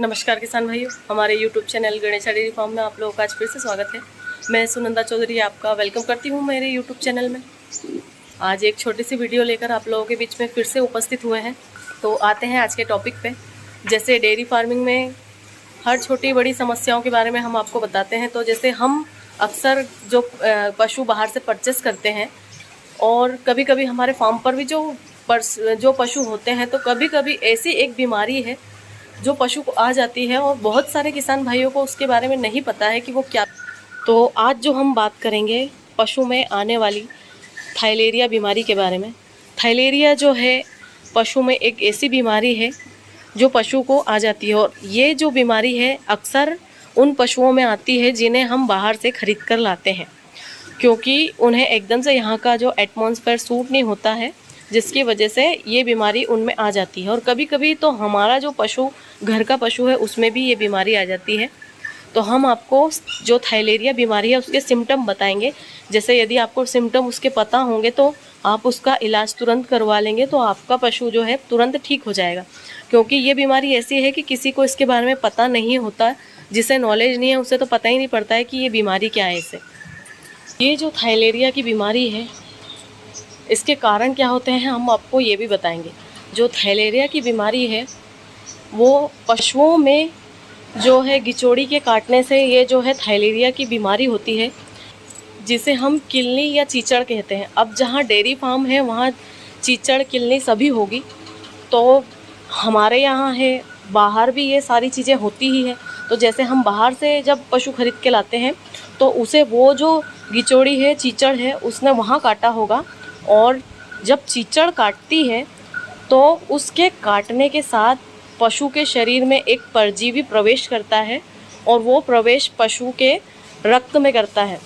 नमस्कार किसान भाइयों, हमारे YouTube channel Ganesha dairy farm में आप लोगों का आज फिर से स्वागत है। मैं सुनंदा चौधरी आपका वेलकम करती हूँ मेरे YouTube चैनल में। आज एक छोटी सी वीडियो लेकर आप लोगों के बीच में फिर से उपस्थित हुए हैं। तो आते हैं आज के टॉपिक पे। जैसे डेयरी फार्मिंग में हर छोटी बड़ी समस्याओं के बारे में हम आपको बताते हैं। तो जैसे हम अक्सर जो पशु बाहर से परचेस करते हैं और कभी कभी हमारे फार्म पर भी जो पशु होते हैं, तो कभी कभी ऐसी एक बीमारी है जो पशु को आ जाती है और बहुत सारे किसान भाइयों को उसके बारे में नहीं पता है कि वो क्या। तो आज जो हम बात करेंगे पशु में आने वाली थाइलेरिया बीमारी के बारे में। थाइलेरिया जो है पशु में एक ऐसी बीमारी है जो पशु को आ जाती है, और ये जो बीमारी है अक्सर उन पशुओं में आती है जिन्हें हम बाहर से खरीद कर लाते हैं, क्योंकि उन्हें एकदम से यहाँ का जो एटमॉस्फेयर सूट नहीं होता है, जिसकी वजह से ये बीमारी उनमें आ जाती है। और कभी कभी तो हमारा जो पशु घर का पशु है उसमें भी ये बीमारी आ जाती है। तो हम आपको जो थाइलेरिया बीमारी है उसके सिम्टम बताएंगे। जैसे यदि आपको सिम्टम उसके पता होंगे तो आप उसका इलाज तुरंत करवा लेंगे, तो आपका पशु जो है तुरंत ठीक हो जाएगा। क्योंकि ये बीमारी ऐसी है कि किसी को इसके बारे में पता नहीं होता, जिसे नॉलेज नहीं है उसे तो पता ही नहीं पड़ता है कि ये बीमारी क्या है। इसे ये जो थाइलेरिया की बीमारी है इसके कारण क्या होते हैं हम आपको ये भी बताएंगे। जो थाइलेरिया की बीमारी है वो पशुओं में जो है गिचौड़ी के काटने से ये जो है थाइलेरिया की बीमारी होती है, जिसे हम किलनी या चीचड़ कहते हैं। अब जहाँ डेयरी फार्म है वहाँ चीचड़ किलनी सभी होगी, तो हमारे यहाँ है बाहर भी ये सारी चीज़ें होती ही है। तो जैसे हम बाहर से जब पशु खरीद के लाते हैं तो उसे वो जो गिचौड़ी है चीचड़ है उसने वहाँ काटा होगा, और जब चीचड़ काटती है तो उसके काटने के साथ पशु के शरीर में एक परजीवी प्रवेश करता है, और वो प्रवेश पशु के रक्त में करता है।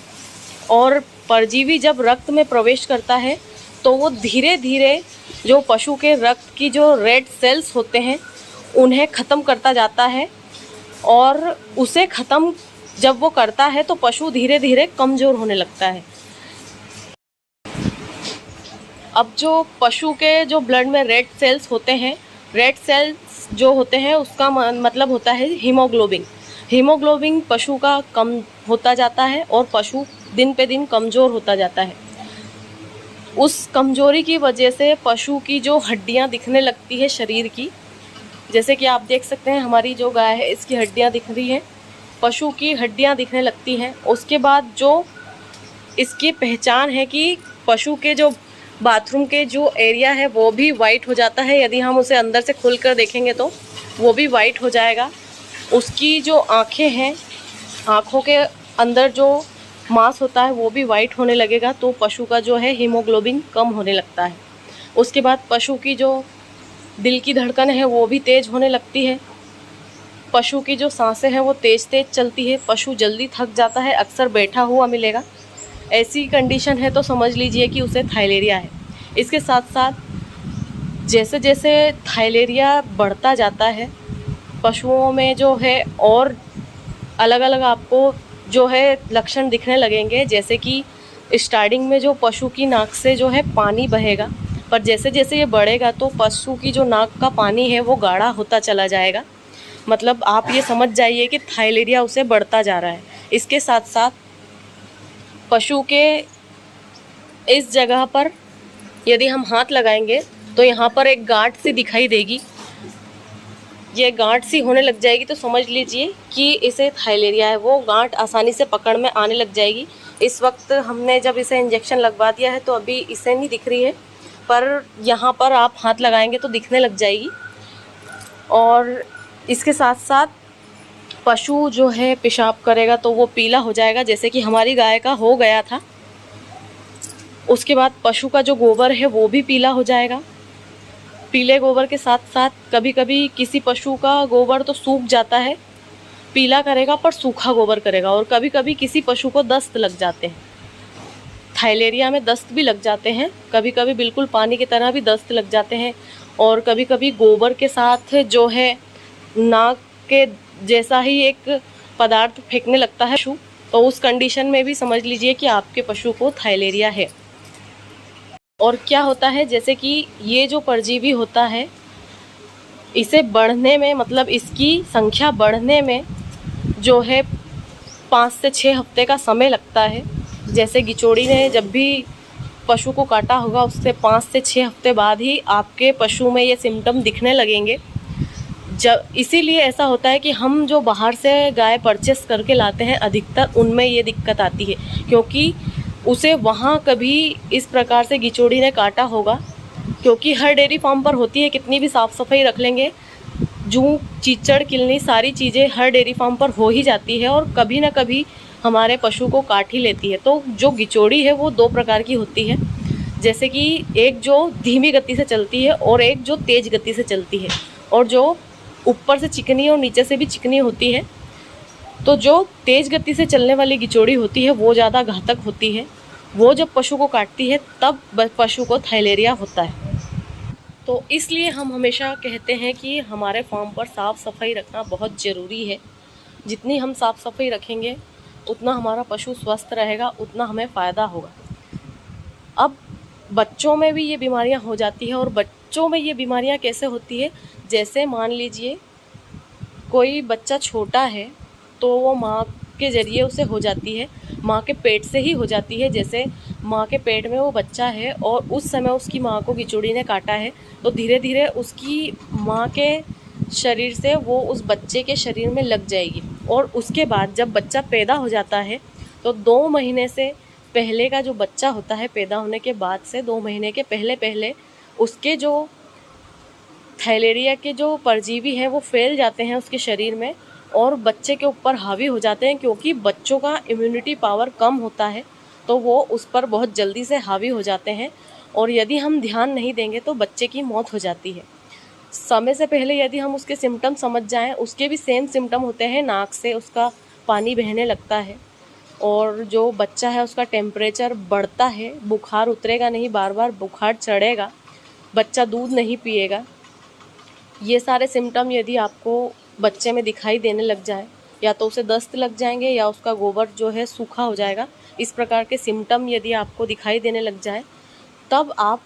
और परजीवी जब रक्त में प्रवेश करता है तो वो धीरे धीरे जो पशु के रक्त की जो रेड सेल्स होते हैं उन्हें ख़त्म करता जाता है, और उसे ख़त्म जब वो करता है तो पशु धीरे धीरे कमज़ोर होने लगता है। अब जो पशु के जो ब्लड में रेड सेल्स होते हैं, रेड सेल्स जो होते हैं उसका मतलब होता है हीमोग्लोबिन। हीमोग्लोबिन पशु का कम होता जाता है और पशु दिन पे दिन कमज़ोर होता जाता है। उस कमज़ोरी की वजह से पशु की जो हड्डियां दिखने लगती है शरीर की, जैसे कि आप देख सकते हैं हमारी जो गाय है इसकी हड्डियां दिख रही हैं, पशु की हड्डियां दिखने लगती हैं। उसके बाद जो इसकी पहचान है कि पशु के जो बाथरूम के जो एरिया है वो भी वाइट हो जाता है। यदि हम उसे अंदर से खोल कर देखेंगे तो वो भी वाइट हो जाएगा। उसकी जो आँखें हैं, आँखों के अंदर जो मांस होता है वो भी वाइट होने लगेगा, तो पशु का जो है हीमोग्लोबिन कम होने लगता है। उसके बाद पशु की जो दिल की धड़कन है वो भी तेज़ होने लगती है। पशु की जो सांसें हैं वो तेज़ तेज़ चलती है। पशु जल्दी थक जाता है, अक्सर बैठा हुआ मिलेगा। ऐसी कंडीशन है तो समझ लीजिए कि उसे थाइलेरिया है। इसके साथ साथ जैसे जैसे थाइलेरिया बढ़ता जाता है पशुओं में जो है और अलग अलग आपको जो है लक्षण दिखने लगेंगे। जैसे कि स्टार्टिंग में जो पशु की नाक से जो है पानी बहेगा, पर जैसे जैसे ये बढ़ेगा तो पशु की जो नाक का पानी है वो गाढ़ा होता चला जाएगा। मतलब आप ये समझ जाइए कि थाइलेरिया उसे बढ़ता जा रहा है। इसके साथ साथ पशु के इस जगह पर यदि हम हाथ लगाएंगे तो यहाँ पर एक गांठ सी दिखाई देगी। ये गांठ सी होने लग जाएगी तो समझ लीजिए कि इसे थाइलेरिया है। वो गांठ आसानी से पकड़ में आने लग जाएगी। इस वक्त हमने जब इसे इंजेक्शन लगवा दिया है तो अभी इसे नहीं दिख रही है, पर यहाँ पर आप हाथ लगाएंगे तो दिखने लग जाएगी। और इसके साथ साथ पशु जो है पेशाब करेगा तो वो पीला हो जाएगा, जैसे कि हमारी गाय का हो गया था। उसके बाद पशु का जो गोबर है वो भी पीला हो जाएगा। पीले गोबर के साथ साथ कभी कभी किसी पशु का गोबर तो सूख जाता है, पीला करेगा पर सूखा गोबर करेगा। और कभी कभी किसी पशु को दस्त लग जाते हैं। थाइलेरिया में दस्त भी लग जाते हैं, कभी कभी बिल्कुल पानी की तरह भी दस्त लग जाते हैं। और कभी कभी गोबर के साथ जो है नाक के जैसा ही एक पदार्थ फेंकने लगता है पशु, तो उस कंडीशन में भी समझ लीजिए कि आपके पशु को थाइलेरिया है। और क्या होता है, जैसे कि ये जो परजीवी होता है इसे बढ़ने में, मतलब इसकी संख्या बढ़ने में जो है 5 से 6 हफ्ते का समय लगता है। जैसे गिचौड़ी ने जब भी पशु को काटा होगा उससे 5 से 6 हफ्ते बाद ही आपके पशु में ये सिम्टम दिखने लगेंगे। जब इसीलिए ऐसा होता है कि हम जो बाहर से गाय परचेस करके लाते हैं अधिकतर उनमें ये दिक्कत आती है, क्योंकि उसे वहाँ कभी इस प्रकार से गिचौड़ी ने काटा होगा। क्योंकि हर डेयरी फार्म पर होती है, कितनी भी साफ़ सफाई रख लेंगे, जूं चीचड़ किलनी सारी चीज़ें हर डेयरी फार्म पर हो ही जाती है और कभी ना कभी हमारे पशु को काट ही लेती है। तो जो गिचौड़ी है वो 2 प्रकार की होती है, जैसे कि एक जो धीमी गति से चलती है और एक जो तेज़ गति से चलती है, और जो ऊपर से चिकनी और नीचे से भी चिकनी होती है। तो जो तेज़ गति से चलने वाली गिचौड़ी होती है वो ज़्यादा घातक होती है। वो जब पशु को काटती है तब पशु को थाइलेरिया होता है। तो इसलिए हम हमेशा कहते हैं कि हमारे फार्म पर साफ़ सफाई रखना बहुत ज़रूरी है। जितनी हम साफ़ सफाई रखेंगे उतना हमारा पशु स्वस्थ रहेगा, उतना हमें फ़ायदा होगा। अब बच्चों में भी ये बीमारियां हो जाती हैं, और बच्चों में ये बीमारियां कैसे होती है, जैसे मान लीजिए कोई बच्चा छोटा है तो वो माँ के ज़रिए उसे हो जाती है, माँ के पेट से ही हो जाती है। जैसे माँ के पेट में वो बच्चा है और उस समय उसकी माँ को गिचौड़ी ने काटा है, तो धीरे धीरे उसकी माँ के शरीर से वो उस बच्चे के शरीर में लग जाएगी। और उसके बाद जब बच्चा पैदा हो जाता है तो 2 महीने से पहले का जो बच्चा होता है, पैदा होने के बाद से 2 महीने के पहले पहले उसके जो थाइलेरिया के जो परजीवी हैं वो फैल जाते हैं उसके शरीर में और बच्चे के ऊपर हावी हो जाते हैं। क्योंकि बच्चों का इम्यूनिटी पावर कम होता है तो वो उस पर बहुत जल्दी से हावी हो जाते हैं, और यदि हम ध्यान नहीं देंगे तो बच्चे की मौत हो जाती है। समय से पहले यदि हम उसके सिम्टम समझ जाएं, उसके भी सेम सिम्टम होते हैं, नाक से उसका पानी बहने लगता है और जो बच्चा है उसका टेम्परेचर बढ़ता है, बुखार उतरेगा नहीं, बार बार बुखार चढ़ेगा, बच्चा दूध नहीं पिएगा। ये सारे सिम्टम यदि आपको बच्चे में दिखाई देने लग जाए, या तो उसे दस्त लग जाएंगे या उसका गोबर जो है सूखा हो जाएगा, इस प्रकार के सिम्टम यदि आपको दिखाई देने लग जाए, तब आप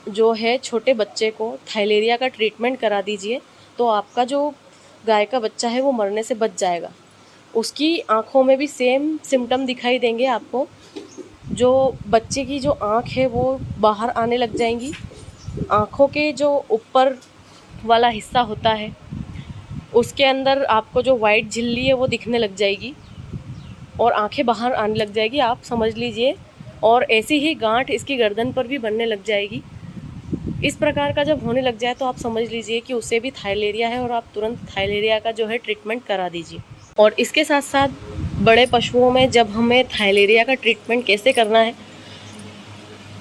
जो है छोटे बच्चे को थाइलेरिया का ट्रीटमेंट करा दीजिए। तो आपका जो गाय का बच्चा है वो मरने से बच जाएगा। उसकी आँखों में भी सेम सिम्टम दिखाई देंगे आपको। जो बच्चे की जो आँख है वो बाहर आने लग जाएंगी, आँखों के जो ऊपर वाला हिस्सा होता है उसके अंदर आपको जो वाइट झिल्ली है वो दिखने लग जाएगी और आंखें बाहर आने लग जाएगी, आप समझ लीजिए। और ऐसी ही गांठ इसकी गर्दन पर भी बनने लग जाएगी। इस प्रकार का जब होने लग जाए तो आप समझ लीजिए कि उसे भी थाइलेरिया है और आप तुरंत थाइलेरिया का जो है ट्रीटमेंट करा दीजिए। और इसके साथ साथ बड़े पशुओं में जब हमें थाइलेरिया का ट्रीटमेंट कैसे करना है,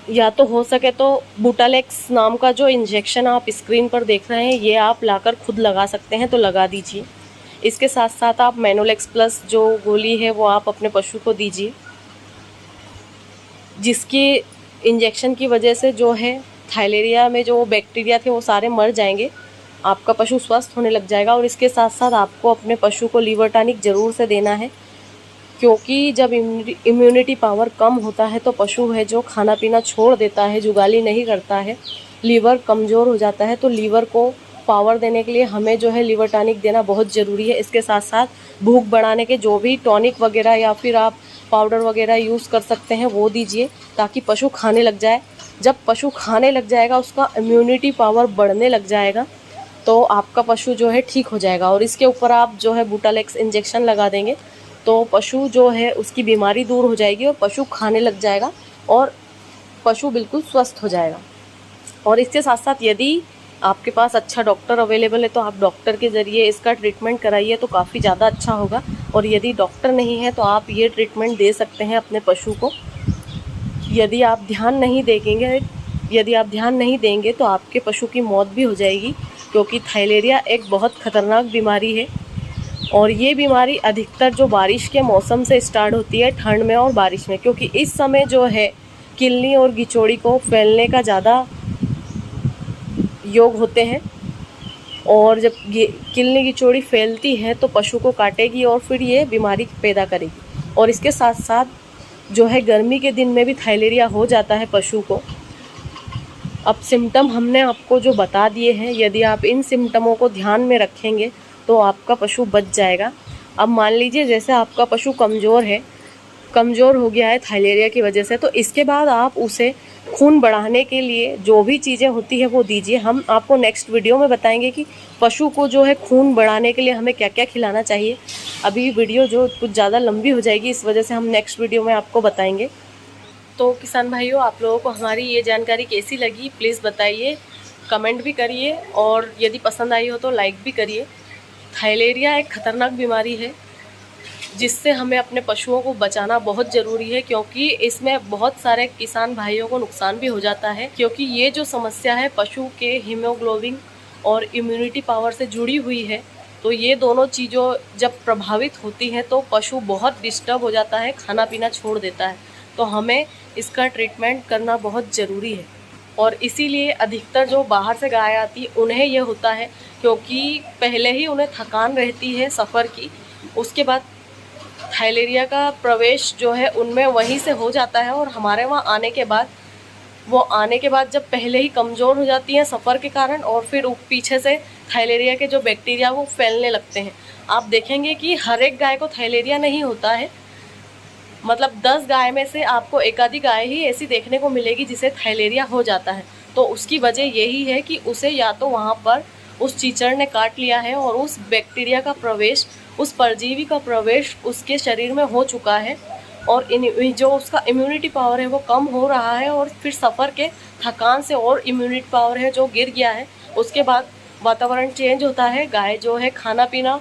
या तो हो सके तो बूटालेक्स नाम का जो इंजेक्शन आप स्क्रीन पर देख रहे हैं ये आप लाकर खुद लगा सकते हैं तो लगा दीजिए। इसके साथ साथ आप मैनोलेक्स प्लस जो गोली है वो आप अपने पशु को दीजिए, जिसकी इंजेक्शन की वजह से जो है थाइलेरिया में जो बैक्टीरिया थे वो सारे मर जाएंगे, आपका पशु स्वस्थ होने लग जाएगा। और इसके साथ साथ आपको अपने पशु को लीवर टॉनिक ज़रूर से देना है, क्योंकि जब इम्यूनिटी पावर कम होता है तो पशु है जो खाना पीना छोड़ देता है, जुगाली नहीं करता है, लीवर कमज़ोर हो जाता है। तो लीवर को पावर देने के लिए हमें जो है लीवर टॉनिक देना बहुत ज़रूरी है। इसके साथ साथ भूख बढ़ाने के जो भी टॉनिक वगैरह या फिर आप पाउडर वगैरह यूज़ कर सकते हैं वो दीजिए, ताकि पशु खाने लग जाए। जब पशु खाने लग जाएगा उसका इम्यूनिटी पावर बढ़ने लग जाएगा तो आपका पशु जो है ठीक हो जाएगा। और इसके ऊपर आप जो है बूटालेक्स इंजेक्शन लगा देंगे तो पशु जो है उसकी बीमारी दूर हो जाएगी और पशु खाने लग जाएगा और पशु बिल्कुल स्वस्थ हो जाएगा। और इसके साथ साथ यदि आपके पास अच्छा डॉक्टर अवेलेबल है तो आप डॉक्टर के ज़रिए इसका ट्रीटमेंट कराइए तो काफ़ी ज़्यादा अच्छा होगा। और यदि डॉक्टर नहीं है तो आप ये ट्रीटमेंट दे सकते हैं अपने पशु को। यदि आप ध्यान नहीं देंगे तो आपके पशु की मौत भी हो जाएगी, क्योंकि थाइलेरिया एक बहुत ख़तरनाक बीमारी है। और ये बीमारी अधिकतर जो बारिश के मौसम से स्टार्ट होती है, ठंड में और बारिश में, क्योंकि इस समय जो है किलनी और गिचौड़ी को फैलने का ज़्यादा योग होते हैं। और जब ये किलनी गिचौड़ी फैलती है तो पशु को काटेगी और फिर ये बीमारी पैदा करेगी। और इसके साथ साथ जो है गर्मी के दिन में भी थाइलेरिया हो जाता है पशु को। अब सिम्टम हमने आपको जो बता दिए हैं, यदि आप इन सिम्टमों को ध्यान में रखेंगे तो आपका पशु बच जाएगा। अब मान लीजिए जैसे आपका पशु कमज़ोर हो गया है थाइलेरिया की वजह से, तो इसके बाद आप उसे खून बढ़ाने के लिए जो भी चीज़ें होती है वो दीजिए। हम आपको नेक्स्ट वीडियो में बताएंगे कि पशु को जो है खून बढ़ाने के लिए हमें क्या क्या खिलाना चाहिए। अभी वीडियो जो कुछ ज़्यादा लंबी हो जाएगी, इस वजह से हम नेक्स्ट वीडियो में आपको बताएंगे। तो किसान भाइयों, आप लोगों को हमारी ये जानकारी कैसी लगी प्लीज़ बताइए, कमेंट भी करिए और यदि पसंद आई हो तो लाइक भी करिए। थाइलेरिया एक ख़तरनाक बीमारी है जिससे हमें अपने पशुओं को बचाना बहुत ज़रूरी है, क्योंकि इसमें बहुत सारे किसान भाइयों को नुकसान भी हो जाता है। क्योंकि ये जो समस्या है पशु के हीमोग्लोबिन और इम्यूनिटी पावर से जुड़ी हुई है, तो ये दोनों चीज़ों जब प्रभावित होती हैं तो पशु बहुत डिस्टर्ब हो जाता है, खाना पीना छोड़ देता है। तो हमें इसका ट्रीटमेंट करना बहुत ज़रूरी है। और इसीलिए अधिकतर जो बाहर से गाय आती है उन्हें यह होता है, क्योंकि पहले ही उन्हें थकान रहती है सफ़र की, उसके बाद थाइलेरिया का प्रवेश जो है उनमें वहीं से हो जाता है। और हमारे वहाँ आने के बाद जब पहले ही कमज़ोर हो जाती हैं सफ़र के कारण, और फिर पीछे से थाइलेरिया के जो बैक्टीरिया वो फैलने लगते हैं। आप देखेंगे कि हर एक गाय को थाइलेरिया नहीं होता है, मतलब 10 गाय में से आपको एक आधी गाय ही ऐसी देखने को मिलेगी जिसे थाइलेरिया हो जाता है। तो उसकी वजह यही है कि उसे या तो वहाँ पर उस चीचड़ ने काट लिया है और उस बैक्टीरिया का प्रवेश, उस परजीवी का प्रवेश उसके शरीर में हो चुका है, और जो उसका इम्यूनिटी पावर है वो कम हो रहा है, और फिर सफ़र के थकान से और इम्यूनिटी पावर है जो गिर गया है। उसके बाद वातावरण चेंज होता है, गाय जो है खाना पीना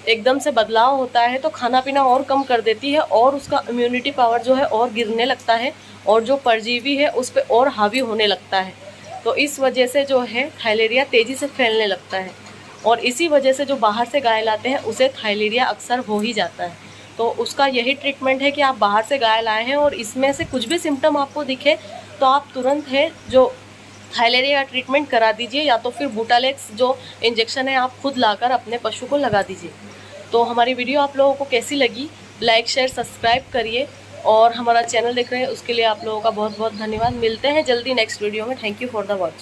एकदम से बदलाव होता है, तो खाना पीना और कम कर देती है और उसका इम्यूनिटी पावर जो है और गिरने लगता है, और जो परजीवी है उस पर और हावी होने लगता है। तो इस वजह से जो है थाइलेरिया तेज़ी से फैलने लगता है, और इसी वजह से जो बाहर से गाय लाते हैं उसे थाइलेरिया अक्सर हो ही जाता है। तो उसका यही ट्रीटमेंट है कि आप बाहर से गाय लाए हैं और इसमें से कुछ भी सिम्टम आपको दिखे तो आप तुरंत है जो थाइलेरिया का ट्रीटमेंट करा दीजिए, या तो फिर बूटालेक्स जो इंजेक्शन है आप खुद लाकर अपने पशु को लगा दीजिए। तो हमारी वीडियो आप लोगों को कैसी लगी, लाइक शेयर सब्सक्राइब करिए, और हमारा चैनल देख रहे हैं उसके लिए आप लोगों का बहुत बहुत धन्यवाद। मिलते हैं जल्दी नेक्स्ट वीडियो में। Thank you for the watch.